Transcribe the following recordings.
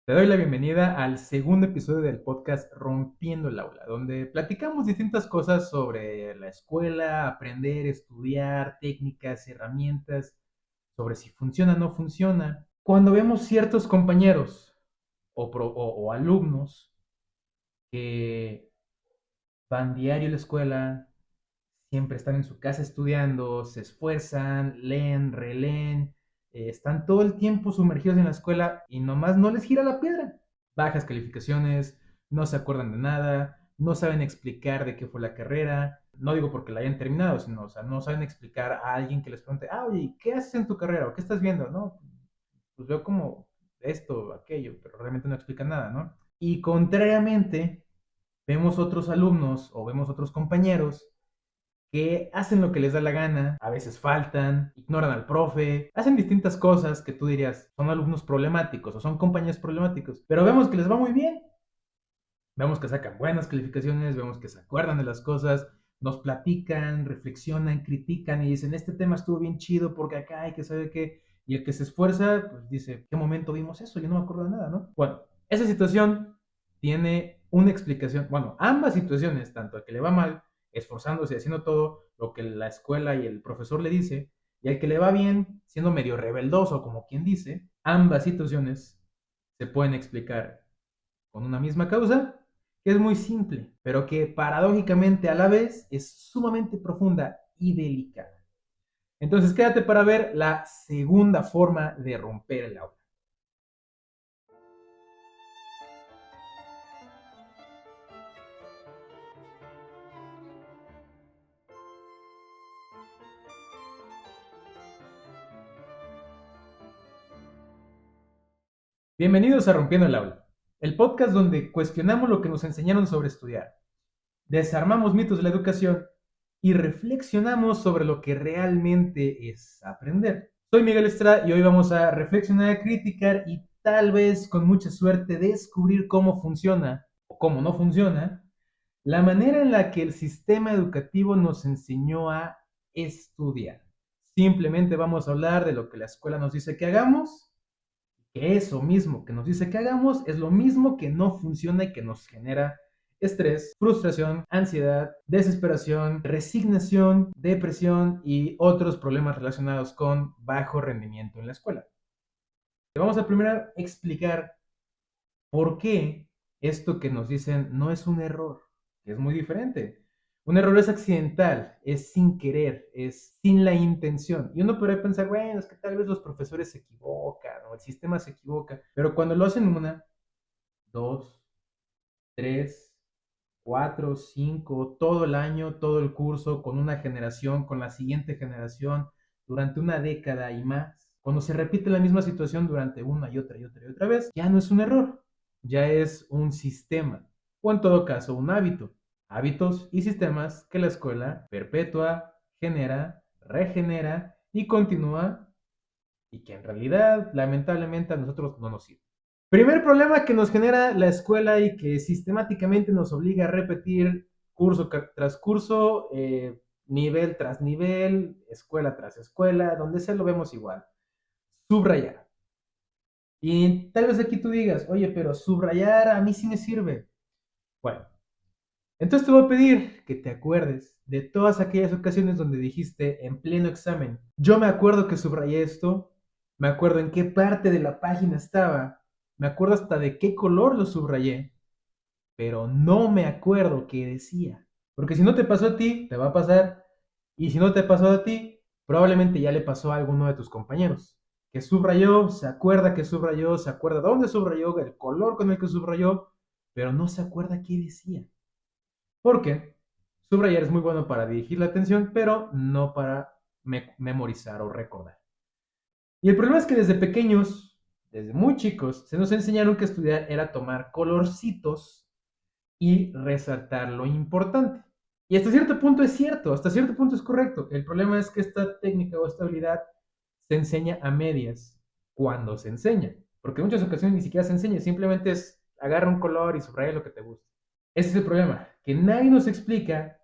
Te doy la bienvenida al segundo episodio del podcast Rompiendo el Aula, donde platicamos distintas cosas sobre la escuela, aprender, estudiar, técnicas, herramientas, sobre si funciona o no funciona. Cuando vemos ciertos compañeros o alumnos que van diario a la escuela, siempre están en su casa estudiando, se esfuerzan, leen, releen, están todo el tiempo sumergidos en la escuela y nomás no les gira la piedra. Bajas calificaciones, no se acuerdan de nada, no saben explicar de qué fue la carrera. No digo porque la hayan terminado, sino, o sea, no saben explicar a alguien que les pregunte, oye, ¿qué haces en tu carrera? ¿O qué estás viendo? No, pues veo como esto, aquello, pero realmente no explican nada, ¿no? Y contrariamente, vemos otros alumnos o vemos otros compañeros que hacen lo que les da la gana, a veces faltan, ignoran al profe, hacen distintas cosas que tú dirías son alumnos problemáticos o son compañeros problemáticos, pero vemos que les va muy bien, vemos que sacan buenas calificaciones, vemos que se acuerdan de las cosas, nos platican, reflexionan, critican y dicen, este tema estuvo bien chido porque acá hay que saber qué, y el que se esfuerza, pues dice, ¿qué momento vimos eso? Yo no me acuerdo de nada, ¿no? Bueno, esa situación tiene una explicación, bueno, ambas situaciones, tanto al que le va mal, esforzándose, haciendo todo lo que la escuela y el profesor le dice, y al que le va bien, siendo medio rebeldoso, como quien dice, ambas situaciones se pueden explicar con una misma causa, que es muy simple, pero que paradójicamente a la vez es sumamente profunda y delicada. Entonces quédate para ver la segunda forma de romper el aula. Bienvenidos a Rompiendo el Aula, el podcast donde cuestionamos lo que nos enseñaron sobre estudiar, desarmamos mitos de la educación y reflexionamos sobre lo que realmente es aprender. Soy Miguel Estrada y hoy vamos a reflexionar, criticar y tal vez con mucha suerte descubrir cómo funciona o cómo no funciona la manera en la que el sistema educativo nos enseñó a estudiar. Simplemente vamos a hablar de lo que la escuela nos dice que hagamos, que eso mismo que nos dice que hagamos es lo mismo que no funciona y que nos genera estrés, frustración, ansiedad, desesperación, resignación, depresión y otros problemas relacionados con bajo rendimiento en la escuela. Vamos a primero explicar por qué esto que nos dicen no es un error, que es muy diferente. Un error es accidental, es sin querer, es sin la intención. Y uno podría pensar, bueno, es que tal vez los profesores se equivocan o el sistema se equivoca, pero cuando lo hacen una, dos, tres, cuatro, cinco, todo el año, todo el curso, con una generación, con la siguiente generación, durante una década y más, cuando se repite la misma situación durante una y otra y otra y otra vez, ya no es un error, ya es un sistema, o en todo caso un hábito. Hábitos y sistemas que la escuela perpetúa, genera, regenera y continúa y que en realidad lamentablemente a nosotros no nos sirve. Primer problema que nos genera la escuela y que sistemáticamente nos obliga a repetir curso tras curso, nivel tras nivel, escuela tras escuela, donde sea lo vemos igual. Subrayar. Y tal vez aquí tú digas, oye, pero subrayar a mí sí me sirve. Bueno, entonces te voy a pedir que te acuerdes de todas aquellas ocasiones donde dijiste en pleno examen, yo me acuerdo que subrayé esto, me acuerdo en qué parte de la página estaba, me acuerdo hasta de qué color lo subrayé, pero no me acuerdo qué decía. Porque si no te pasó a ti, te va a pasar. Y si no te pasó a ti, probablemente ya le pasó a alguno de tus compañeros. Que subrayó, se acuerda que subrayó, se acuerda dónde subrayó, el color con el que subrayó, pero no se acuerda qué decía. Porque subrayar es muy bueno para dirigir la atención, pero no para memorizar o recordar. Y el problema es que desde pequeños, desde muy chicos, se nos enseñaron que estudiar era tomar colorcitos y resaltar lo importante. Y hasta cierto punto es cierto, hasta cierto punto es correcto. El problema es que esta técnica o esta habilidad se enseña a medias cuando se enseña. Porque en muchas ocasiones ni siquiera se enseña, simplemente es agarra un color y subraya lo que te gusta. Ese es el problema, que nadie nos explica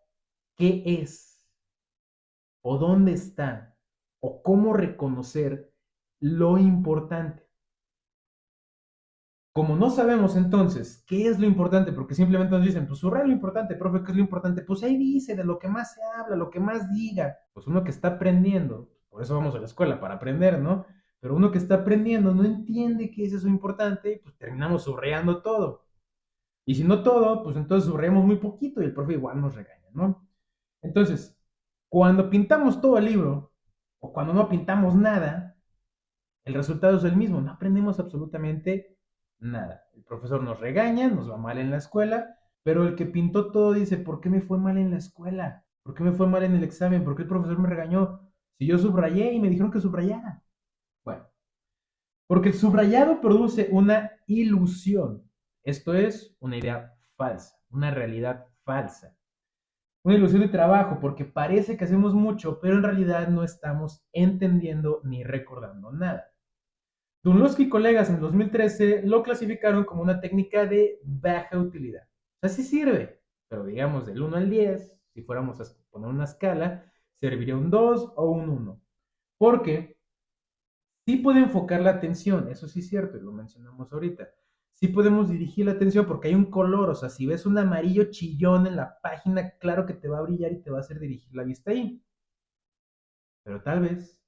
qué es o dónde está o cómo reconocer lo importante. Como no sabemos entonces qué es lo importante, porque simplemente nos dicen, pues subraya lo importante, profe, ¿qué es lo importante? Pues ahí dice de lo que más se habla, lo que más diga. Pues uno que está aprendiendo, por eso vamos a la escuela, para aprender, ¿no? Pero uno que está aprendiendo no entiende qué es eso importante y pues terminamos subrayando todo. Y si no todo, pues entonces subrayamos muy poquito y el profe igual nos regaña, ¿no? Entonces, cuando pintamos todo el libro o cuando no pintamos nada, el resultado es el mismo, no aprendemos absolutamente nada. El profesor nos regaña, nos va mal en la escuela, pero el que pintó todo dice, ¿por qué me fue mal en la escuela? ¿Por qué me fue mal en el examen? ¿Por qué el profesor me regañó? Si yo subrayé y me dijeron que subrayara. Bueno, porque el subrayado produce una ilusión. Esto es una idea falsa, una realidad falsa. Una ilusión de trabajo, porque parece que hacemos mucho, pero en realidad no estamos entendiendo ni recordando nada. Dunlowski y colegas en 2013 lo clasificaron como una técnica de baja utilidad. O sea, sí sirve, pero digamos del 1 al 10, si fuéramos a poner una escala, serviría un 2 o un 1. Porque sí puede enfocar la atención, eso sí es cierto, y lo mencionamos ahorita. Sí podemos dirigir la atención porque hay un color, o sea, si ves un amarillo chillón en la página, claro que te va a brillar y te va a hacer dirigir la vista ahí. Pero tal vez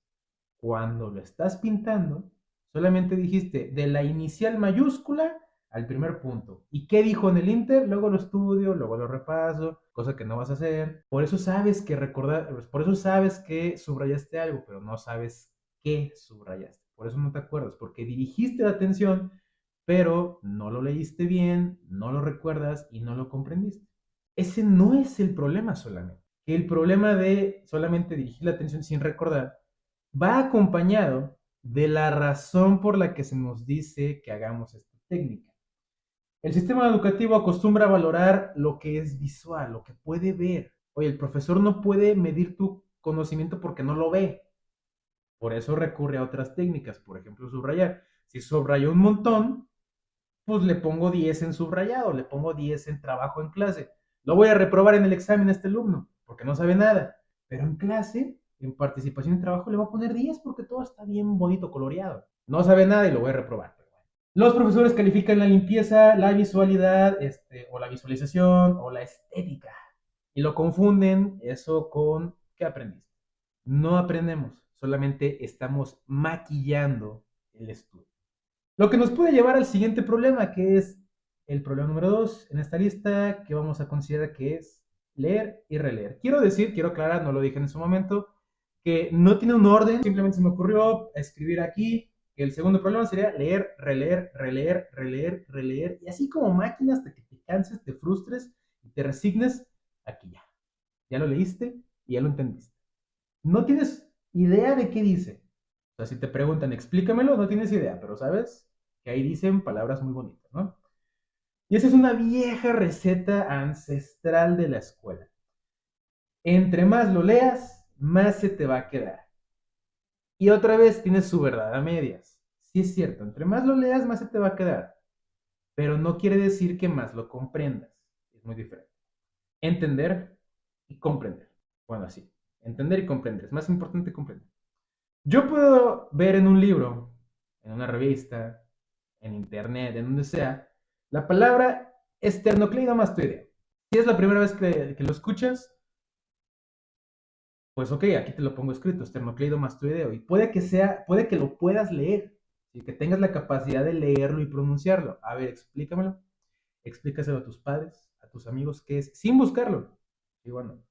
cuando lo estás pintando, solamente dijiste de la inicial mayúscula al primer punto. ¿Y qué dijo en el Inter? Luego lo estudio, luego lo repaso, cosa que no vas a hacer. Por eso sabes que recordar, por eso sabes que subrayaste algo, pero no sabes qué subrayaste. Por eso no te acuerdas, porque dirigiste la atención, pero no lo leíste bien, no lo recuerdas y no lo comprendiste. Ese no es el problema solamente. El problema de solamente dirigir la atención sin recordar va acompañado de la razón por la que se nos dice que hagamos esta técnica. El sistema educativo acostumbra a valorar lo que es visual, lo que puede ver. Oye, el profesor no puede medir tu conocimiento porque no lo ve. Por eso recurre a otras técnicas, por ejemplo, subrayar. Si subrayó un montón, pues le pongo 10 en subrayado, le pongo 10 en trabajo en clase. Lo voy a reprobar en el examen a este alumno, porque no sabe nada. Pero en clase, en participación en trabajo, le voy a poner 10 porque todo está bien bonito, coloreado. No sabe nada y lo voy a reprobar. Los profesores califican la limpieza, la visualidad, o la visualización, o la estética. Y lo confunden eso con ¿qué aprendiste? No aprendemos, solamente estamos maquillando el estudio. Lo que nos puede llevar al siguiente problema, que es el problema número 2 en esta lista, que vamos a considerar que es leer y releer. Quiero decir, quiero aclarar, no lo dije en su momento, que no tiene un orden, simplemente se me ocurrió escribir aquí que el segundo problema sería leer, releer, releer, releer, releer, y así como máquina hasta que te canses, te frustres y te resignes, aquí ya. Ya lo leíste y ya lo entendiste. No tienes idea de qué dice. O sea, si te preguntan, explícamelo, no tienes idea, pero sabes que ahí dicen palabras muy bonitas, ¿no? Y esa es una vieja receta ancestral de la escuela. Entre más lo leas, más se te va a quedar. Y otra vez tienes su verdad a medias. Sí es cierto, entre más lo leas, más se te va a quedar. Pero no quiere decir que más lo comprendas. Es muy diferente. Entender y comprender. Bueno, así. Entender y comprender. Es más importante comprender. Yo puedo ver en un libro, en una revista, en internet, en donde sea, la palabra esternocleidomastoideo. Si es la primera vez que lo escuchas, pues ok, aquí te lo pongo escrito, esternocleidomastoideo. Y puede que lo puedas leer, y que tengas la capacidad de leerlo y pronunciarlo. A ver, explícamelo. Explícaselo a tus padres, a tus amigos, qué es, sin buscarlo. Y bueno,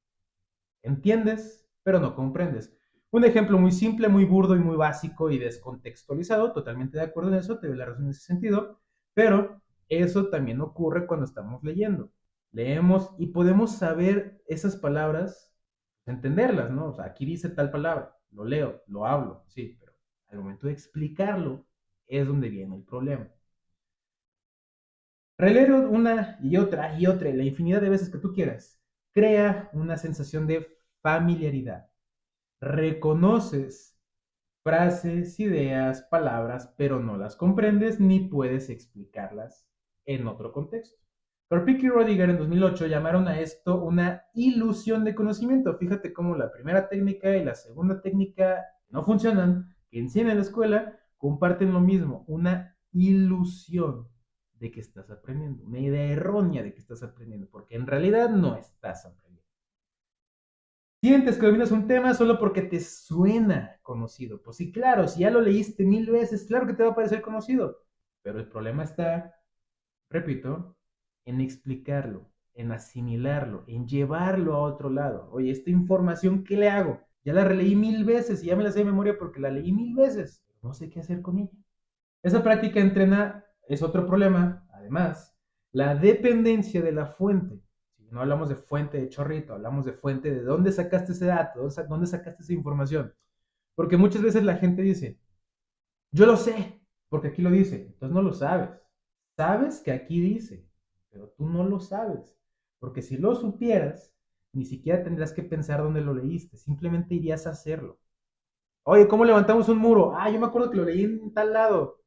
entiendes, pero no comprendes. Un ejemplo muy simple, muy burdo y muy básico y descontextualizado, totalmente de acuerdo en eso, te doy la razón en ese sentido, pero eso también ocurre cuando estamos leyendo. Leemos y podemos saber esas palabras, entenderlas, ¿no? O sea, aquí dice tal palabra, lo leo, lo hablo, sí, pero al momento de explicarlo es donde viene el problema. Releer una y otra, y la infinidad de veces que tú quieras, crea una sensación de familiaridad. Reconoces frases, ideas, palabras, pero no las comprendes ni puedes explicarlas en otro contexto. Karpik y Rodiger en 2008 llamaron a esto una ilusión de conocimiento. Fíjate cómo la primera técnica y la segunda técnica no funcionan, que enseñan en la escuela, comparten lo mismo, una ilusión. de que estás aprendiendo, una idea errónea de que estás aprendiendo, porque en realidad no estás aprendiendo. Sientes que dominas un tema solo porque te suena conocido. Pues sí, claro, si ya lo leíste 1000 veces, claro que te va a parecer conocido. Pero el problema está, repito, en explicarlo, en asimilarlo, en llevarlo a otro lado. Oye, esta información, ¿qué le hago? Ya la releí 1000 veces y ya me la sé de memoria porque la leí 1000 veces. No sé qué hacer con ella. Esa práctica entrena es otro problema, además, la dependencia de la fuente. Si no hablamos de fuente de chorrito, hablamos de fuente de dónde sacaste ese dato, dónde sacaste esa información. Porque muchas veces la gente dice, yo lo sé, porque aquí lo dice, entonces no lo sabes. Sabes que aquí dice, pero tú no lo sabes. Porque si lo supieras, ni siquiera tendrías que pensar dónde lo leíste, simplemente irías a hacerlo. Oye, ¿cómo levantamos un muro? Ah, yo me acuerdo que lo leí en tal lado.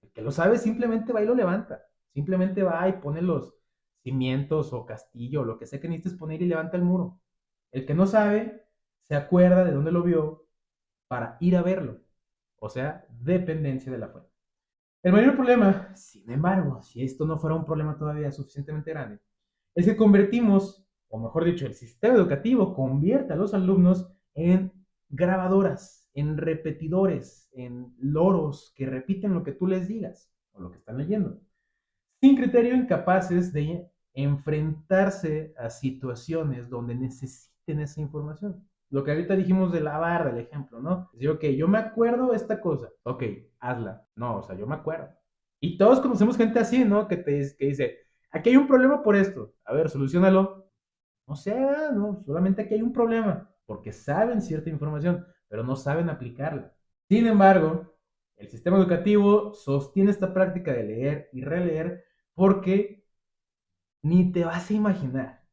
El que lo sabe simplemente va y lo levanta. Simplemente va y pone los cimientos o castillo o lo que sea que necesites poner y levanta el muro. El que no sabe se acuerda de dónde lo vio para ir a verlo. O sea, dependencia de la fuente. El mayor problema, sin embargo, si esto no fuera un problema todavía suficientemente grande, es que convertimos, o mejor dicho, el sistema educativo convierte a los alumnos en grabadoras, en repetidores, en loros que repiten lo que tú les digas o lo que están leyendo, sin criterio, incapaces de enfrentarse a situaciones donde necesiten esa información. Lo que ahorita dijimos de la barra, el ejemplo, ¿no? Decir, ok, yo me acuerdo de esta cosa. Ok, hazla. No, o sea, yo me acuerdo. Y todos conocemos gente así, ¿no? Que dice, aquí hay un problema por esto. A ver, solucionalo. No sé, no, solamente aquí hay un problema. Porque saben cierta información, pero no saben aplicarla. Sin embargo, el sistema educativo sostiene esta práctica de leer y releer porque ni te vas a imaginar.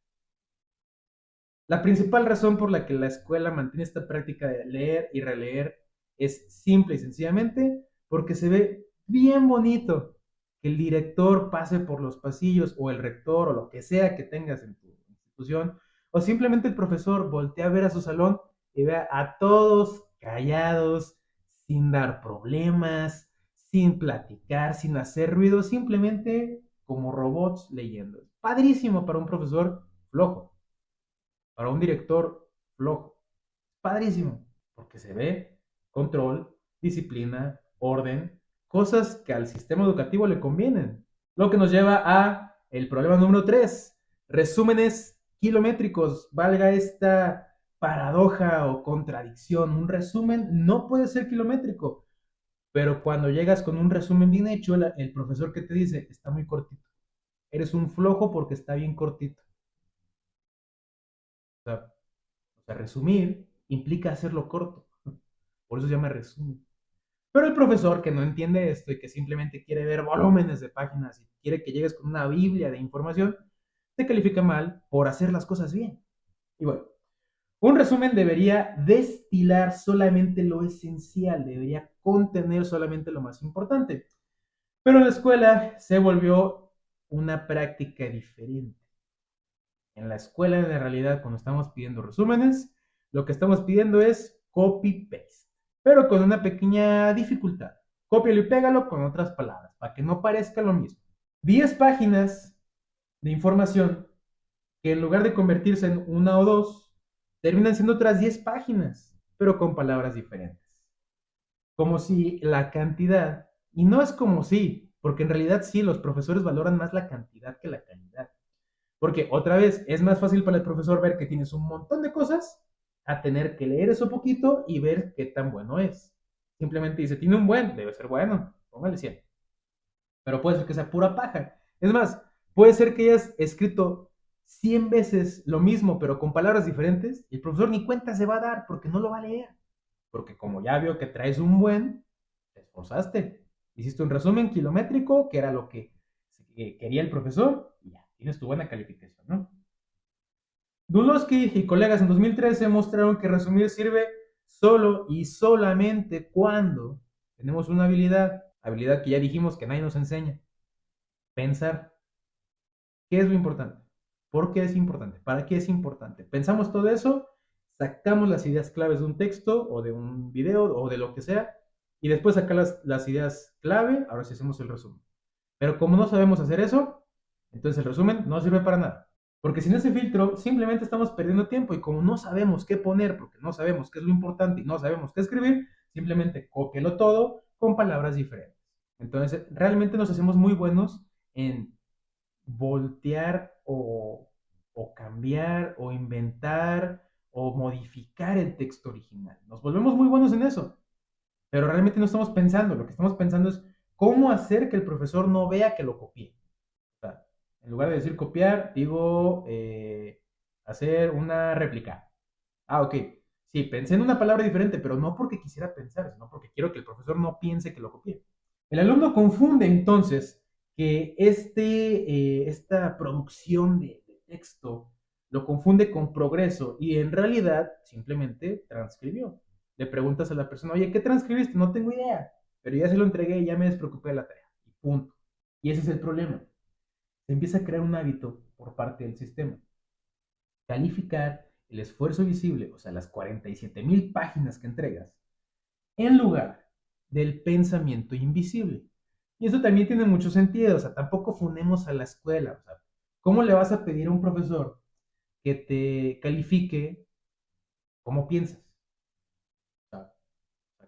La principal razón por la que la escuela mantiene esta práctica de leer y releer es simple y sencillamente porque se ve bien bonito que el director pase por los pasillos o el rector o lo que sea que tengas en tu institución o simplemente el profesor voltea a ver a su salón y vea a todos callados, sin dar problemas, sin platicar, sin hacer ruido, simplemente como robots leyendo. Padrísimo para un profesor flojo, para un director flojo. Padrísimo, porque se ve control, disciplina, orden, cosas que al sistema educativo le convienen. Lo que nos lleva a el problema número 3, resúmenes kilométricos, valga esta paradoja o contradicción. Un resumen no puede ser kilométrico, pero cuando llegas con un resumen bien hecho, el profesor que te dice, está muy cortito. Eres un flojo porque está bien cortito. O sea, resumir implica hacerlo corto. Por eso se llama resumen. Pero el profesor que no entiende esto y que simplemente quiere ver volúmenes de páginas y quiere que llegues con una biblia de información, te califica mal por hacer las cosas bien. Y bueno, un resumen debería destilar solamente lo esencial, debería contener solamente lo más importante. Pero en la escuela se volvió una práctica diferente. En la escuela, en la realidad, cuando estamos pidiendo resúmenes, lo que estamos pidiendo es copy-paste, pero con una pequeña dificultad. Cópialo y pégalo con otras palabras, para que no parezca lo mismo. 10 páginas de información que en lugar de convertirse en una o dos, terminan siendo otras 10 páginas, pero con palabras diferentes. Como si la cantidad, y no es como si, porque en realidad sí, los profesores valoran más la cantidad que la calidad. Porque otra vez, es más fácil para el profesor ver que tienes un montón de cosas a tener que leer eso poquito y ver qué tan bueno es. Simplemente dice, tiene un buen, debe ser bueno, póngale 100. Pero puede ser que sea pura paja. Es más, puede ser que hayas escrito 100 veces lo mismo, pero con palabras diferentes, y el profesor ni cuenta se va a dar porque no lo va a leer. Porque como ya vio que traes un buen, te esforzaste. Hiciste un resumen kilométrico, que era lo que quería el profesor, y ya, tienes tu buena calificación, ¿no? Dulowski y colegas en 2013 mostraron que resumir sirve solo y solamente cuando tenemos una habilidad que ya dijimos que nadie nos enseña, pensar. ¿Qué es lo importante? ¿Por qué es importante? ¿Para qué es importante? Pensamos todo eso, sacamos las ideas claves de un texto o de un video o de lo que sea y después sacar las ideas clave, ahora sí hacemos el resumen. Pero como no sabemos hacer eso, entonces el resumen no sirve para nada. Porque sin ese filtro simplemente estamos perdiendo tiempo y como no sabemos qué poner, porque no sabemos qué es lo importante y no sabemos qué escribir, simplemente cópialo todo con palabras diferentes. Entonces realmente nos hacemos muy buenos en voltear o cambiar o inventar o modificar el texto original. Nos volvemos muy buenos en eso, pero realmente no estamos pensando. Lo que estamos pensando es cómo hacer que el profesor no vea que lo copié. O sea, en lugar de decir copiar, digo hacer una réplica. Ah, ok. Sí, pensé en una palabra diferente, pero no porque quisiera pensar, sino porque quiero que el profesor no piense que lo copié. El alumno confunde entonces que esta producción de texto lo confunde con progreso y en realidad simplemente transcribió. Le preguntas a la persona, oye, ¿qué transcribiste? No tengo idea, pero ya se lo entregué y ya me despreocupé de la tarea. Y punto. Y ese es el problema. Se empieza a crear un hábito por parte del sistema. Calificar el esfuerzo visible, o sea, las 47,000 páginas que entregas, en lugar del pensamiento invisible. Y eso también tiene mucho sentido, o sea, tampoco fundemos a la escuela, o sea, ¿cómo le vas a pedir a un profesor que te califique cómo piensas? O sea,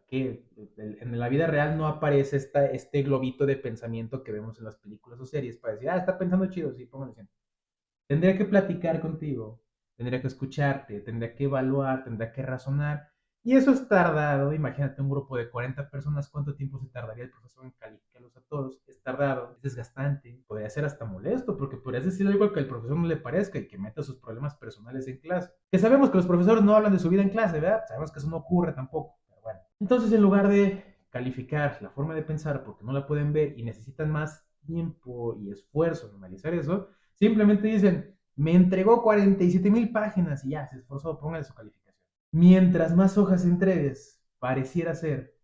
que en la vida real no aparece este globito de pensamiento que vemos en las películas o series para decir, ah, está pensando chido, sí, póngale 100. Tendría que platicar contigo, tendría que escucharte, tendría que evaluar, tendría que razonar. Y eso es tardado. Imagínate un grupo de 40 personas, ¿cuánto tiempo se tardaría el profesor en calificarlos a todos? Es tardado, es desgastante, podría ser hasta molesto, porque podrías decir algo que al profesor no le parezca y que meta sus problemas personales en clase. Que sabemos que los profesores no hablan de su vida en clase, ¿verdad? Sabemos que eso no ocurre tampoco, pero bueno. Entonces, en lugar de calificar la forma de pensar porque no la pueden ver y necesitan más tiempo y esfuerzo en analizar eso, simplemente dicen, me entregó 47,000 páginas y ya, se esforzó, póngale su calificación. Mientras más hojas entregues, pareciera ser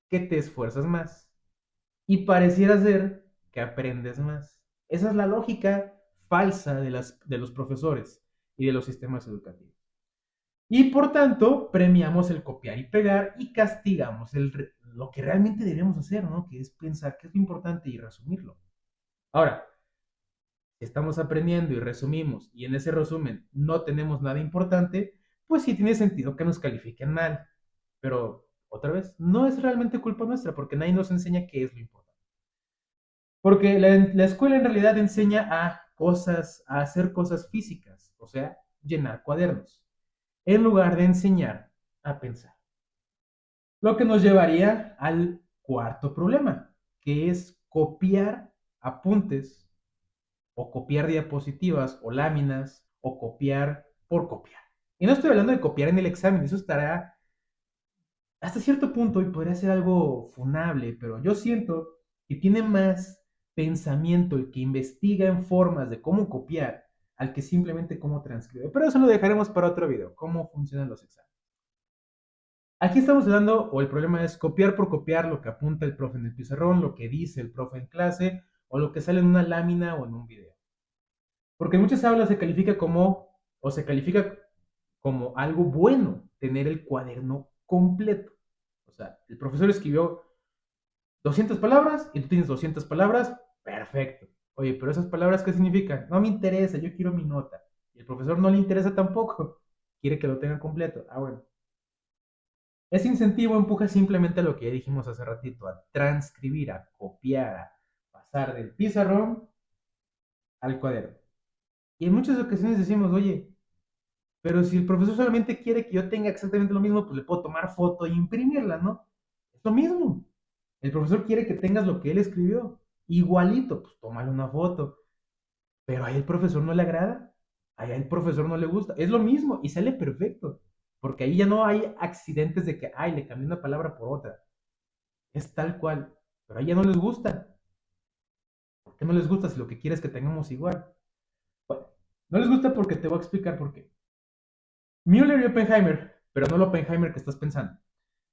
que te esfuerzas más y pareciera ser que aprendes más. Esa es la lógica falsa de los profesores y de los sistemas educativos. Y por tanto, premiamos el copiar y pegar y castigamos lo que realmente debemos hacer, ¿no? Que es pensar qué es lo importante y resumirlo. Ahora, estamos aprendiendo y resumimos y en ese resumen no tenemos nada importante, pues sí tiene sentido que nos califiquen mal. Pero otra vez, no es realmente culpa nuestra porque nadie nos enseña qué es lo importante. Porque la escuela en realidad enseña a hacer cosas físicas, o sea, llenar cuadernos, en lugar de enseñar a pensar. Lo que nos llevaría al cuarto problema, que es copiar apuntes o copiar diapositivas o láminas o copiar por copiar. Y no estoy hablando de copiar en el examen, eso estará hasta cierto punto y podría ser algo funable, pero yo siento que tiene más pensamiento el que investiga en formas de cómo copiar al que simplemente cómo transcribir. Pero eso lo dejaremos para otro video, cómo funcionan los exámenes. Aquí estamos hablando, o el problema es copiar por copiar lo que apunta el profe en el pizarrón, lo que dice el profe en clase, o lo que sale en una lámina o en un video. Porque en muchas aulas se califica o se califica como algo bueno tener el cuaderno completo. O sea, el profesor escribió 200 palabras y tú tienes 200 palabras, perfecto. Oye, pero esas palabras, ¿qué significan? No me interesa, yo quiero mi nota. Y el profesor no le interesa tampoco, quiere que lo tenga completo. Ah, bueno. Ese incentivo empuja simplemente a lo que ya dijimos hace ratito, a transcribir, a copiar, a pasar del pizarrón al cuaderno. Y en muchas ocasiones decimos, oye, pero si el profesor solamente quiere que yo tenga exactamente lo mismo, pues le puedo tomar foto e imprimirla, ¿no? Es lo mismo. El profesor quiere que tengas lo que él escribió. Igualito, pues tómale una foto. Pero a el profesor no le agrada. A el profesor no le gusta. Es lo mismo y sale perfecto. Porque ahí ya no hay accidentes de que, ay, le cambié una palabra por otra. Es tal cual. Pero a ella no les gusta. ¿Por qué no les gusta si lo que quieres es que tengamos igual? Bueno, no les gusta porque te voy a explicar por qué. Müller y Oppenheimer, pero no el Oppenheimer que estás pensando,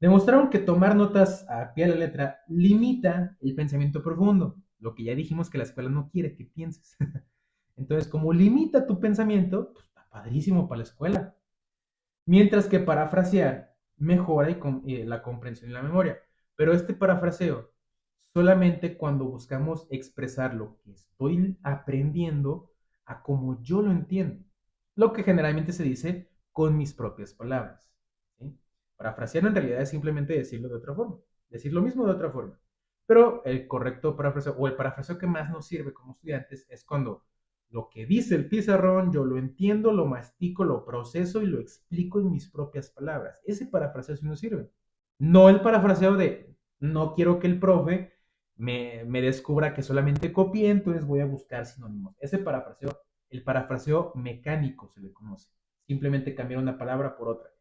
demostraron que tomar notas a pie de la letra limita el pensamiento profundo, lo que ya dijimos que la escuela no quiere que pienses. Entonces, como limita tu pensamiento, pues está padrísimo para la escuela. Mientras que parafrasear mejora la comprensión y la memoria. Pero este parafraseo solamente cuando buscamos expresar lo que estoy aprendiendo a como yo lo entiendo, lo que generalmente se dice con mis propias palabras. ¿Sí? Parafrasear en realidad es simplemente decirlo de otra forma, decir lo mismo de otra forma. Pero el correcto parafraseo o el parafraseo que más nos sirve como estudiantes es cuando lo que dice el pizarrón yo lo entiendo, lo mastico, lo proceso y lo explico en mis propias palabras. Ese parafraseo sí nos sirve. No el parafraseo de no quiero que el profe me descubra que solamente copié, entonces voy a buscar sinónimos. Ese parafraseo, el parafraseo mecánico se le conoce. Simplemente cambiar una palabra por otra.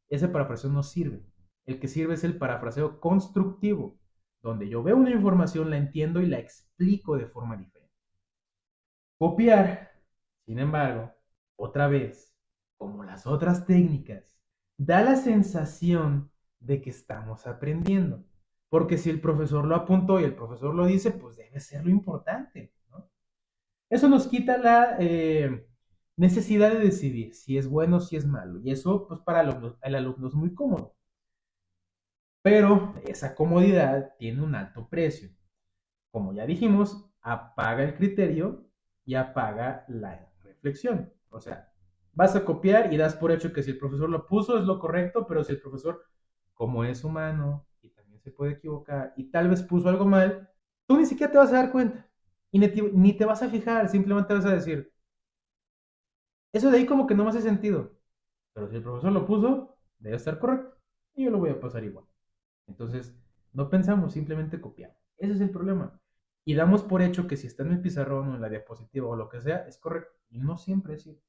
Ese parafraseo no sirve. El que sirve es el parafraseo constructivo, donde yo veo una información, la entiendo y la explico de forma diferente. Copiar, sin embargo, otra vez, como las otras técnicas, da la sensación de que estamos aprendiendo. Porque si el profesor lo apuntó y el profesor lo dice, pues debe ser lo importante, ¿no? Eso nos quita la necesidad de decidir si es bueno o si es malo. Y eso, pues para el alumno es muy cómodo. Pero esa comodidad tiene un alto precio. Como ya dijimos, apaga el criterio y apaga la reflexión. O sea, vas a copiar y das por hecho que si el profesor lo puso es lo correcto, pero si el profesor, como es humano y también se puede equivocar y tal vez puso algo mal, tú ni siquiera te vas a dar cuenta y ni te vas a fijar, simplemente vas a decir, eso de ahí como que no me hace sentido, pero si el profesor lo puso, debe estar correcto y yo lo voy a pasar igual. Entonces, no pensamos, simplemente copiamos. Ese es el problema. Y damos por hecho que si está en el pizarrón o en la diapositiva o lo que sea, es correcto. Y no siempre es cierto.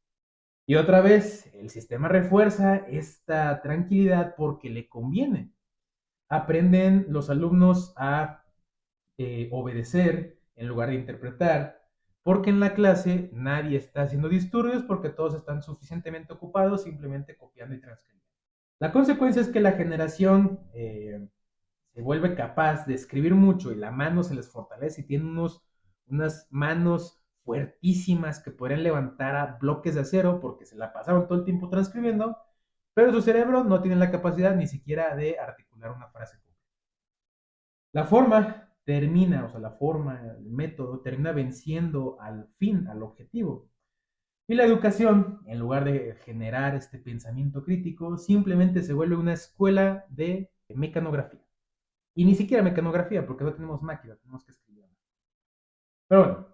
Y otra vez, el sistema refuerza esta tranquilidad porque le conviene. Aprenden los alumnos a obedecer en lugar de interpretar, porque en la clase nadie está haciendo disturbios porque todos están suficientemente ocupados simplemente copiando y transcribiendo. La consecuencia es que la generación se vuelve capaz de escribir mucho y la mano se les fortalece y tienen unas manos fuertísimas que podrían levantar a bloques de acero porque se la pasaron todo el tiempo transcribiendo, pero su cerebro no tiene la capacidad ni siquiera de articular una frase. La forma termina, o sea, la forma, el método termina venciendo al fin, al objetivo. Y la educación, en lugar de generar este pensamiento crítico, simplemente se vuelve una escuela de mecanografía. Y ni siquiera mecanografía, porque no tenemos máquina, tenemos que escribir. Pero bueno,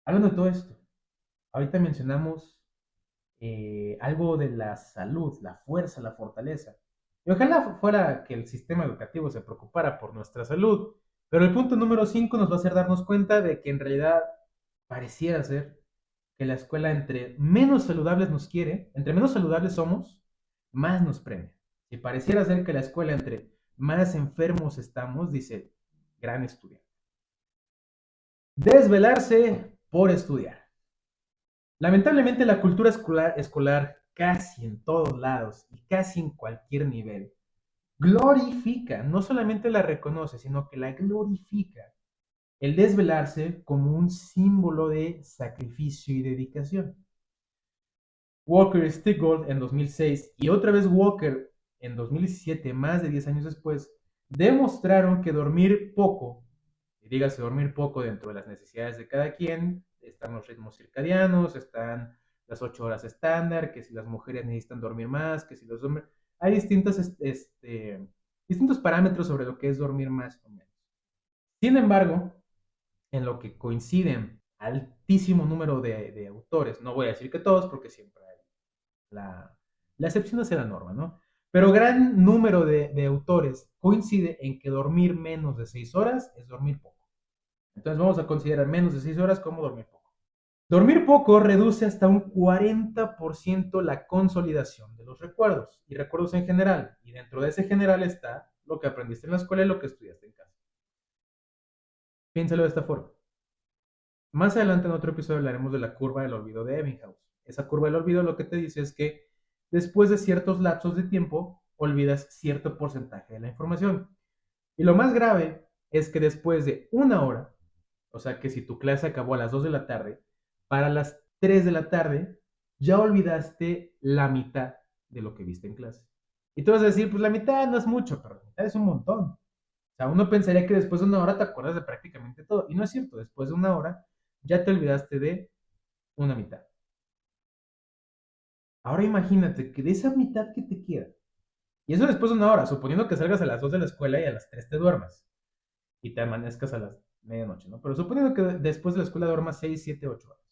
hablando de todo esto, ahorita mencionamos algo de la salud, la fuerza, la fortaleza. Y ojalá fuera que el sistema educativo se preocupara por nuestra salud, pero el punto número 5 nos va a hacer darnos cuenta de que en realidad pareciera ser que la escuela entre menos saludables nos quiere, entre menos saludables somos, más nos premia. Y pareciera ser que la escuela entre más enfermos estamos, dice, gran estudiante. Desvelarse por estudiar. Lamentablemente la cultura escolar casi en todos lados y casi en cualquier nivel glorifica, no solamente la reconoce, sino que la glorifica el desvelarse como un símbolo de sacrificio y dedicación. Walker Stiggold en 2006 y otra vez Walker en 2017, más de 10 años después, demostraron que dormir poco, y dígase dormir poco dentro de las necesidades de cada quien, están los ritmos circadianos, están las 8 horas estándar, que si las mujeres necesitan dormir más, que si los hombres... Hay distintos parámetros sobre lo que es dormir más o menos. Sin embargo, en lo que coinciden altísimo número de autores, no voy a decir que todos, porque siempre hay la excepción hace la norma, ¿no? Pero gran número de autores coincide en que dormir menos de 6 horas es dormir poco. Entonces vamos a considerar menos de 6 horas como dormir poco. Dormir poco reduce hasta un 40% la consolidación de los recuerdos y recuerdos en general. Y dentro de ese general está lo que aprendiste en la escuela y lo que estudiaste en casa. Piénsalo de esta forma. Más adelante en otro episodio hablaremos de la curva del olvido de Ebbinghaus. Esa curva del olvido lo que te dice es que después de ciertos lapsos de tiempo olvidas cierto porcentaje de la información. Y lo más grave es que después de una hora, o sea que si tu clase acabó a las 2 de la tarde, para las 3 de la tarde ya olvidaste la mitad de lo que viste en clase. Y tú vas a decir, pues la mitad no es mucho, pero la mitad es un montón. O sea, uno pensaría que después de una hora te acuerdas de prácticamente todo. Y no es cierto, después de una hora ya te olvidaste de una mitad. Ahora imagínate que de esa mitad que te queda, y eso después de una hora, suponiendo que salgas a las 2 de la escuela y a las 3 te duermas y te amanezcas a las medianoche, ¿no? Pero suponiendo que después de la escuela duermas 6, 7, 8 horas,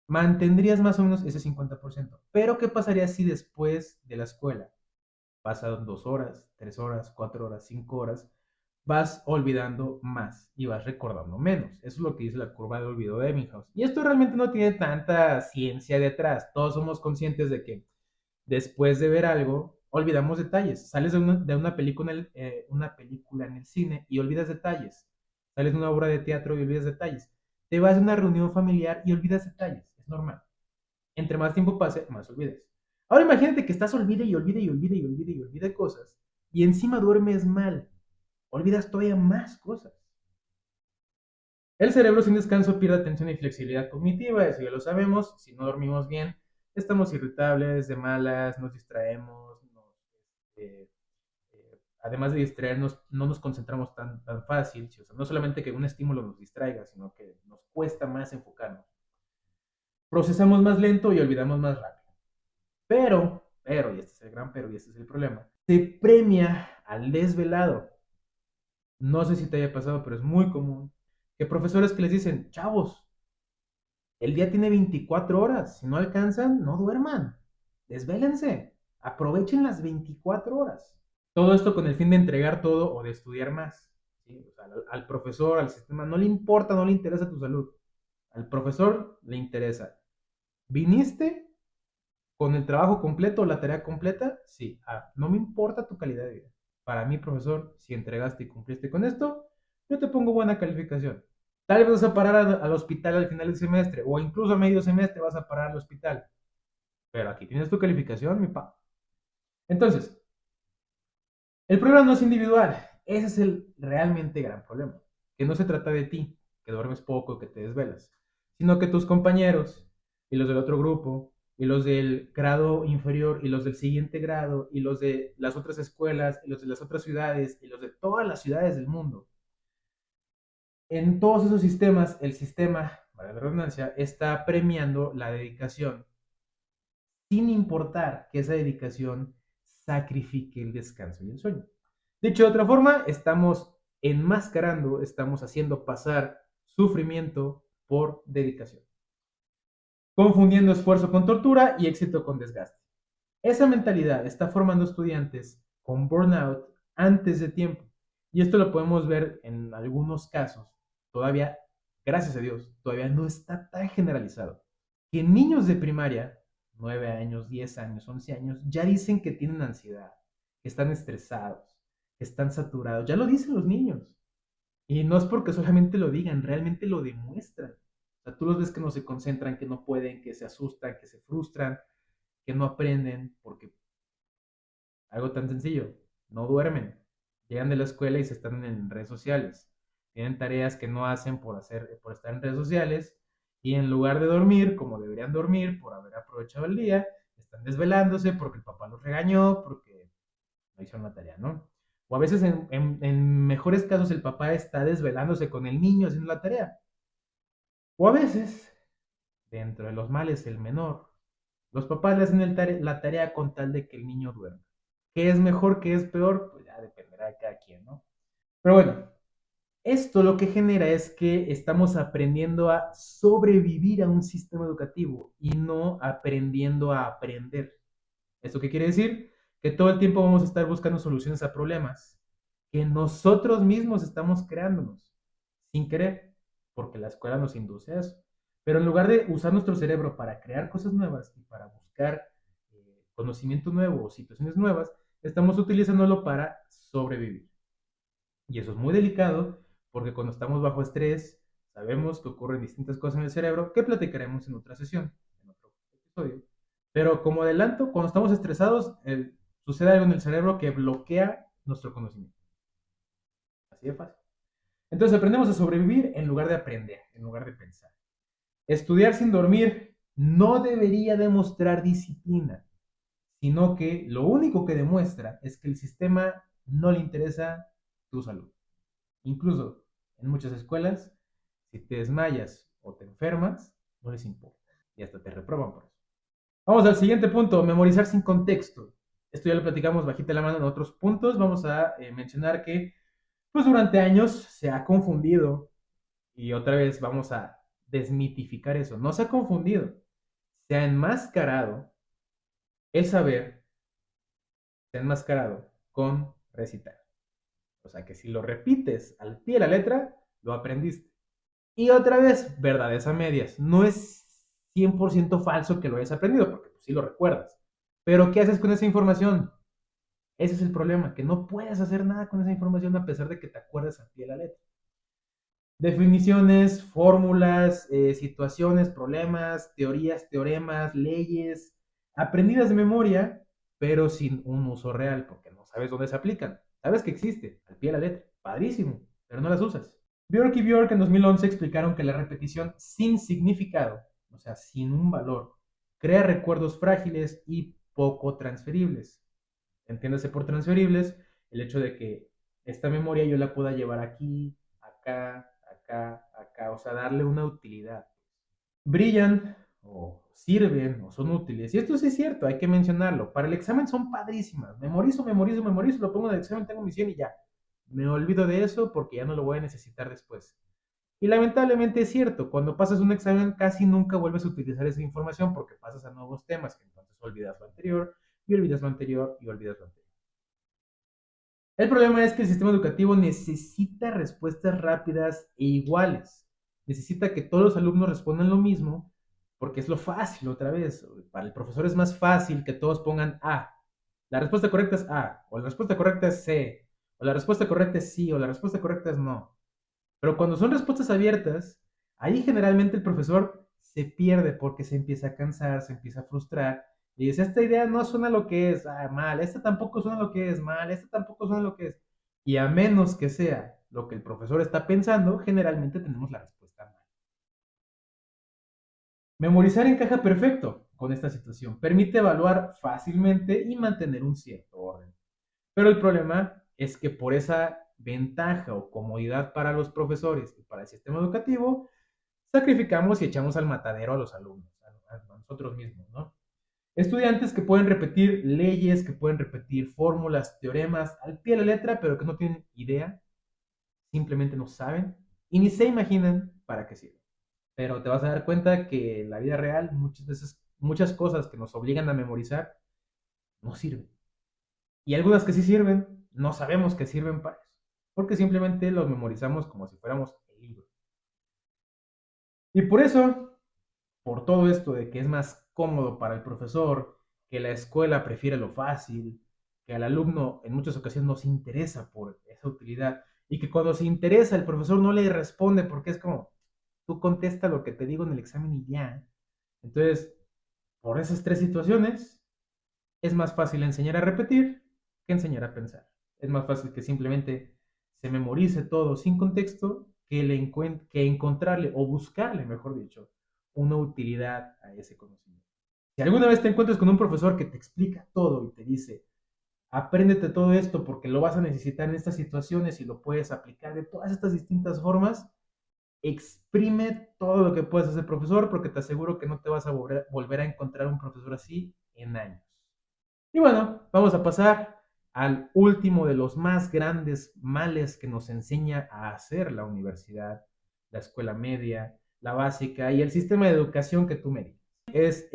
mantendrías más o menos ese 50%. Pero ¿qué pasaría si después de la escuela pasan 2 horas, 3 horas, 4 horas, 5 horas? Vas olvidando más y vas recordando menos. Eso es lo que dice la curva de olvido de Ebbinghaus. Y esto realmente no tiene tanta ciencia detrás. Todos somos conscientes de que después de ver algo, olvidamos detalles. Sales de una película en el cine y olvidas detalles. Sales de una obra de teatro y olvidas detalles. Te vas a una reunión familiar y olvidas detalles. Es normal. Entre más tiempo pase, más olvides. Ahora imagínate que estás olvide y olvide y olvide y olvide y olvide cosas y encima duermes mal. Olvidas todavía más cosas. El cerebro sin descanso pierde atención y flexibilidad cognitiva, eso ya lo sabemos. Si no dormimos bien, estamos irritables, de malas, nos distraemos, eh, además de distraernos, no nos concentramos tan fácil. ¿Sí? O sea, no solamente que un estímulo nos distraiga, sino que nos cuesta más enfocarnos. Procesamos más lento y olvidamos más rápido. Y este es el gran pero, y este es el problema, se premia al desvelado. No sé si te haya pasado, pero es muy común que profesores que les dicen, chavos, el día tiene 24 horas, si no alcanzan, no duerman, desvélense, aprovechen las 24 horas. Todo esto con el fin de entregar todo o de estudiar más. ¿Sí? O sea, al profesor, al sistema, no le importa, no le interesa tu salud. Al profesor le interesa. ¿Viniste con el trabajo completo o la tarea completa? Sí. No me importa tu calidad de vida. Para mí, profesor, si entregaste y cumpliste con esto, yo te pongo buena calificación. Tal vez vas a parar al hospital al final del semestre o incluso a medio semestre vas a parar al hospital. Pero aquí tienes tu calificación, mi papá. Entonces, el problema no es individual. Ese es el realmente gran problema. Que no se trata de ti, que duermes poco, que te desvelas, sino que tus compañeros y los del otro grupo y los del grado inferior y los del siguiente grado y los de las otras escuelas y los de las otras ciudades y los de todas las ciudades del mundo. En todos esos sistemas, el sistema, para la redundancia, está premiando la dedicación sin importar que esa dedicación sacrifique el descanso y el sueño. Dicho de otra forma, estamos enmascarando, estamos haciendo pasar sufrimiento por dedicación, confundiendo esfuerzo con tortura y éxito con desgaste. Esa mentalidad está formando estudiantes con burnout antes de tiempo. Y esto lo podemos ver en algunos casos. Todavía, gracias a Dios, todavía no está tan generalizado. Que niños de primaria, 9 años, 10 años, 11 años, ya dicen que tienen ansiedad, que están estresados, que están saturados. Ya lo dicen los niños. Y no es porque solamente lo digan, realmente lo demuestran. O sea, tú los ves que no se concentran, que no pueden, que se asustan, que se frustran, que no aprenden, porque algo tan sencillo, no duermen, llegan de la escuela y se están en redes sociales, tienen tareas que no hacen por estar en redes sociales, y en lugar de dormir como deberían dormir por haber aprovechado el día, están desvelándose porque el papá los regañó, porque no hicieron la tarea, ¿no? O a veces en mejores casos el papá está desvelándose con el niño haciendo la tarea. O a veces, dentro de los males el menor, los papás le hacen la tarea con tal de que el niño duerma. ¿Qué es mejor, qué es peor? Pues ya dependerá de cada quien, ¿no? Pero bueno, esto lo que genera es que estamos aprendiendo a sobrevivir a un sistema educativo y no aprendiendo a aprender. ¿Esto qué quiere decir? Que todo el tiempo vamos a estar buscando soluciones a problemas que nosotros mismos estamos creándonos sin querer, porque la escuela nos induce a eso. Pero en lugar de usar nuestro cerebro para crear cosas nuevas y para buscar conocimiento nuevo o situaciones nuevas, estamos utilizándolo para sobrevivir. Y eso es muy delicado porque cuando estamos bajo estrés, sabemos que ocurren distintas cosas en el cerebro que platicaremos en otra sesión, en otro episodio. Pero como adelanto, cuando estamos estresados, sucede algo en el cerebro que bloquea nuestro conocimiento. Así de fácil. Entonces aprendemos a sobrevivir en lugar de aprender, en lugar de pensar. Estudiar sin dormir no debería demostrar disciplina, sino que lo único que demuestra es que el sistema no le interesa tu salud. Incluso en muchas escuelas, si te desmayas o te enfermas, no les importa y hasta te reproban por eso. Vamos al siguiente punto, memorizar sin contexto. Esto ya lo platicamos bajita la mano en otros puntos. Vamos a mencionar que pues durante años se ha confundido y otra vez vamos a desmitificar eso. No se ha confundido, se ha enmascarado el saber, se ha enmascarado con recitar. O sea que si lo repites al pie de la letra, lo aprendiste. Y otra vez, verdades a medias. No es 100% falso que lo hayas aprendido, porque pues, sí lo recuerdas. Pero ¿qué haces con esa información? Ese es el problema, que no puedes hacer nada con esa información a pesar de que te acuerdas al pie de la letra. Definiciones, fórmulas, situaciones, problemas, teorías, teoremas, leyes, aprendidas de memoria, pero sin un uso real, porque no sabes dónde se aplican. Sabes que existe, al pie de la letra, padrísimo, pero no las usas. Bjork y Bjork en 2011 explicaron que la repetición sin significado, o sea, sin un valor, crea recuerdos frágiles y poco transferibles. Entiéndase por transferibles el hecho de que esta memoria yo la pueda llevar aquí, acá, acá, acá, o sea, darle una utilidad. Brillan o sirven o son útiles. Y esto sí es cierto, hay que mencionarlo. Para el examen son padrísimas. Memorizo, memorizo, memorizo, lo pongo en el examen, tengo mi 100 y ya. Me olvido de eso porque ya no lo voy a necesitar después. Y lamentablemente es cierto, cuando pasas un examen casi nunca vuelves a utilizar esa información porque pasas a nuevos temas, que entonces olvidas lo anterior, y olvidas lo anterior, y olvidas lo anterior. El problema es que el sistema educativo necesita respuestas rápidas e iguales. Necesita que todos los alumnos respondan lo mismo, porque es lo fácil otra vez. Para el profesor es más fácil que todos pongan A. La respuesta correcta es A, o la respuesta correcta es C, o la respuesta correcta es sí, o la respuesta correcta es no. Pero cuando son respuestas abiertas, ahí generalmente el profesor se pierde porque se empieza a cansar, se empieza a frustrar y dice, esta idea no suena lo que es, mal, esta tampoco suena lo que es, mal, esta tampoco suena lo que es. Y a menos que sea lo que el profesor está pensando, generalmente tenemos la respuesta mal. Memorizar encaja perfecto con esta situación, permite evaluar fácilmente y mantener un cierto orden. Pero el problema es que por esa ventaja o comodidad para los profesores y para el sistema educativo, sacrificamos y echamos al matadero a los alumnos, a nosotros mismos, ¿no? Estudiantes que pueden repetir leyes, que pueden repetir fórmulas, teoremas al pie de la letra, pero que no tienen idea, simplemente no saben y ni se imaginan para qué sirven. Pero te vas a dar cuenta que en la vida real muchas veces muchas cosas que nos obligan a memorizar no sirven. Y algunas que sí sirven, no sabemos que sirven para eso, porque simplemente los memorizamos como si fuéramos el libro. Y por eso, por todo esto de que es más cómodo para el profesor, que la escuela prefiere lo fácil, que al alumno en muchas ocasiones no se interesa por esa utilidad, y que cuando se interesa el profesor no le responde porque es como, tú contesta lo que te digo en el examen y ya. Entonces, por esas tres situaciones, es más fácil enseñar a repetir que enseñar a pensar. Es más fácil que simplemente se memorice todo sin contexto que encontrarle o buscarle, mejor dicho, una utilidad a ese conocimiento. Si alguna vez te encuentras con un profesor que te explica todo y te dice, apréndete todo esto porque lo vas a necesitar en estas situaciones y lo puedes aplicar de todas estas distintas formas, exprime todo lo que puedes hacer, profesor, porque te aseguro que no te vas a volver a encontrar un profesor así en años. Y bueno, vamos a pasar al último de los más grandes males que nos enseña a hacer la universidad, la escuela media, la básica y el sistema de educación que tú me digas. Es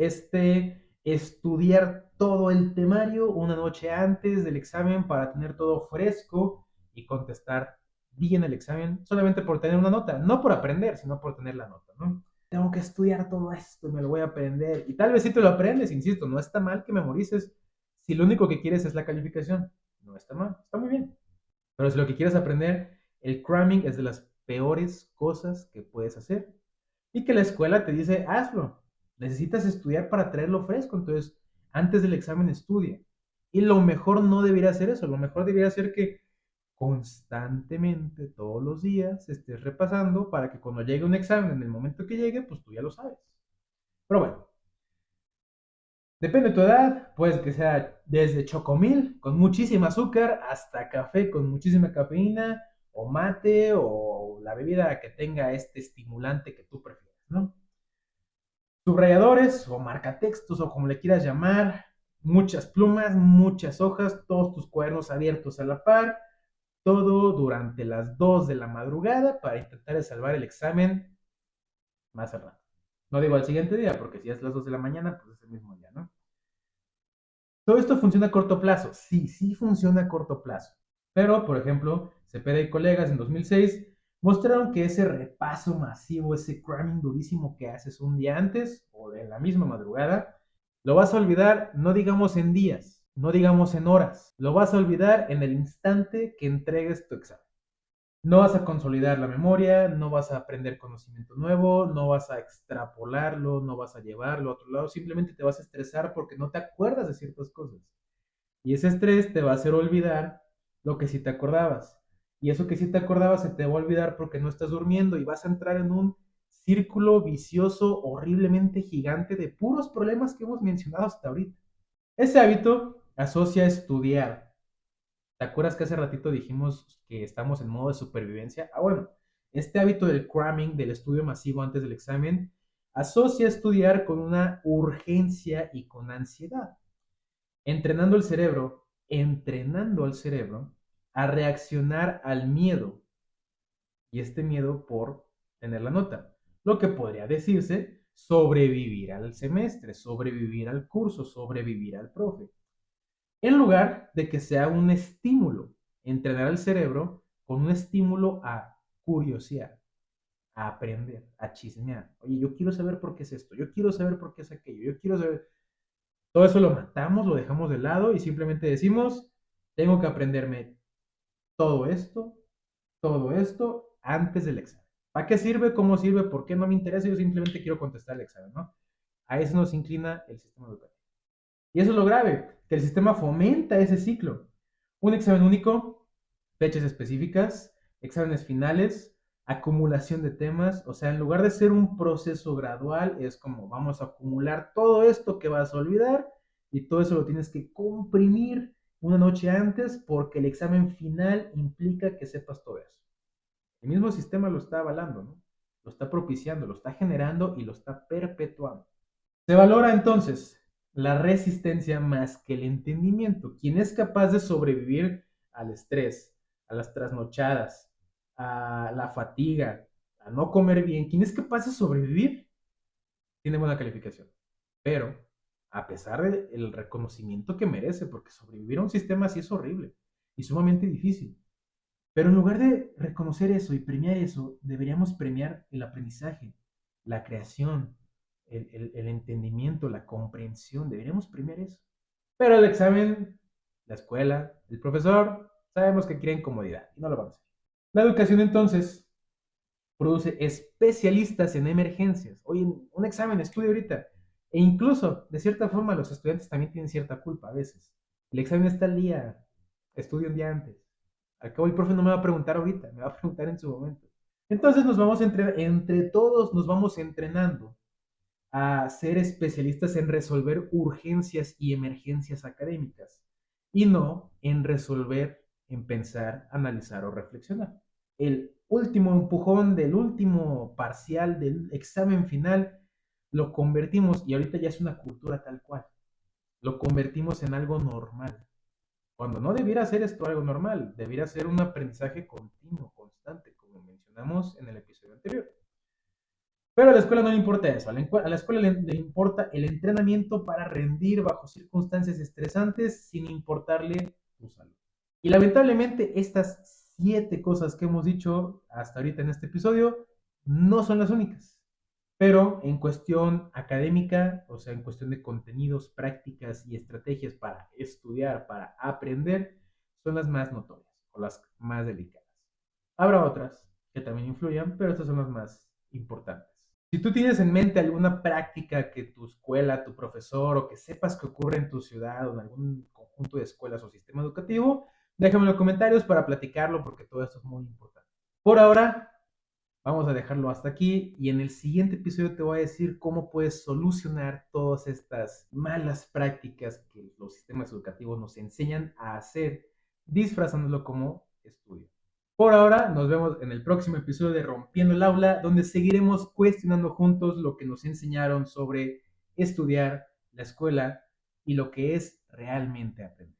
estudiar todo el temario una noche antes del examen para tener todo fresco y contestar bien el examen solamente por tener una nota, no por aprender, sino por tener la nota, ¿no? Tengo que estudiar todo esto, me lo voy a aprender. Y tal vez si te lo aprendes, insisto, no está mal que memorices si lo único que quieres es la calificación. No está mal, está muy bien. Pero si lo que quieres aprender, el cramming es de las peores cosas que puedes hacer. Y que la escuela te dice, hazlo. Necesitas estudiar para traerlo fresco. Entonces, antes del examen estudia. Y lo mejor no debería ser eso. Lo mejor debería ser que constantemente, todos los días, estés repasando para que cuando llegue un examen, en el momento que llegue, pues tú ya lo sabes. Pero bueno, Depende de tu edad, pues que sea desde chocomil con muchísima azúcar hasta café con muchísima cafeína o mate o la bebida que tenga este estimulante que tú prefieras, ¿no? Subrayadores o marcatextos o como le quieras llamar, muchas plumas, muchas hojas, todos tus cuadernos abiertos a la par, todo durante las 2 de la madrugada para intentar salvar el examen más al rato. No digo al siguiente día, porque si es las 2 de la mañana, pues es el mismo día, ¿no? Todo esto funciona a corto plazo. Sí, sí funciona a corto plazo. Pero, por ejemplo, Cepeda y colegas en 2006 mostraron que ese repaso masivo, ese cramming durísimo que haces un día antes o en la misma madrugada, lo vas a olvidar no digamos en días, no digamos en horas, lo vas a olvidar en el instante que entregues tu examen. No vas a consolidar la memoria, no vas a aprender conocimiento nuevo, no vas a extrapolarlo, no vas a llevarlo a otro lado, simplemente te vas a estresar porque no te acuerdas de ciertas cosas. Y ese estrés te va a hacer olvidar lo que sí te acordabas. Y eso que sí te acordabas se te va a olvidar porque no estás durmiendo y vas a entrar en un círculo vicioso horriblemente gigante de puros problemas que hemos mencionado hasta ahorita. Ese hábito asocia a estudiar. ¿Te acuerdas que hace ratito dijimos que estamos en modo de supervivencia? Ah, bueno, este hábito del cramming, del estudio masivo antes del examen, asocia a estudiar con una urgencia y con ansiedad, entrenando al cerebro a reaccionar al miedo y este miedo por tener la nota. Lo que podría decirse sobrevivir al semestre, sobrevivir al curso, sobrevivir al profe. En lugar de que sea un estímulo, entrenar al cerebro con un estímulo a curiosear, a aprender, a chismear. Oye, yo quiero saber por qué es esto, yo quiero saber por qué es aquello, yo quiero saber. Todo eso lo matamos, lo dejamos de lado y simplemente decimos, tengo que aprenderme todo todo esto antes del examen. ¿Para qué sirve? ¿Cómo sirve? ¿Por qué no me interesa? Yo simplemente quiero contestar el examen, ¿no? A eso nos inclina el sistema educativo. Y eso es lo grave, que el sistema fomenta ese ciclo. Un examen único, fechas específicas, exámenes finales, acumulación de temas, o sea, en lugar de ser un proceso gradual, es como vamos a acumular todo esto que vas a olvidar y todo eso lo tienes que comprimir una noche antes porque el examen final implica que sepas todo eso. El mismo sistema lo está avalando, ¿no? Lo está propiciando, lo está generando y lo está perpetuando. Se valora entonces la resistencia más que el entendimiento. Quien es capaz de sobrevivir al estrés, a las trasnochadas, a la fatiga, a no comer bien, quien es capaz de sobrevivir, tiene buena calificación. Pero, a pesar del reconocimiento que merece, porque sobrevivir a un sistema así es horrible y sumamente difícil. Pero en lugar de reconocer eso y premiar eso, deberíamos premiar el aprendizaje, la creación, el entendimiento, la comprensión. Deberíamos premiar eso. Pero el examen, la escuela, el profesor, sabemos que quieren comodidad y no lo vamos a hacer. La educación entonces produce especialistas en emergencias. Oye, un examen, estudia ahorita. E incluso, de cierta forma, los estudiantes también tienen cierta culpa a veces. El examen está al día, estudia un día antes. Al cabo el profe no me va a preguntar ahorita, me va a preguntar en su momento. Entonces nos vamos entre todos nos vamos entrenando a ser especialistas en resolver urgencias y emergencias académicas y no en resolver, en pensar, analizar o reflexionar. El último empujón del último parcial del examen final lo convertimos, y ahorita ya es una cultura tal cual, lo convertimos en algo normal. Cuando no debiera ser esto algo normal, debiera ser un aprendizaje continuo, constante, como mencionamos en el episodio anterior. Pero a la escuela no le importa eso, a la escuela le importa el entrenamiento para rendir bajo circunstancias estresantes sin importarle tu salud. Y lamentablemente estas 7 cosas que hemos dicho hasta ahorita en este episodio no son las únicas. Pero en cuestión académica, o sea, en cuestión de contenidos, prácticas y estrategias para estudiar, para aprender, son las más notorias o las más delicadas. Habrá otras que también influyan, pero estas son las más importantes. Si tú tienes en mente alguna práctica que tu escuela, tu profesor o que sepas que ocurre en tu ciudad o en algún conjunto de escuelas o sistema educativo, déjame en los comentarios para platicarlo porque todo esto es muy importante. Por ahora, Vamos a dejarlo hasta aquí y en el siguiente episodio te voy a decir cómo puedes solucionar todas estas malas prácticas que los sistemas educativos nos enseñan a hacer, disfrazándolo como estudio. Por ahora, nos vemos en el próximo episodio de Rompiendo el Aula, donde seguiremos cuestionando juntos lo que nos enseñaron sobre estudiar, la escuela y lo que es realmente aprender.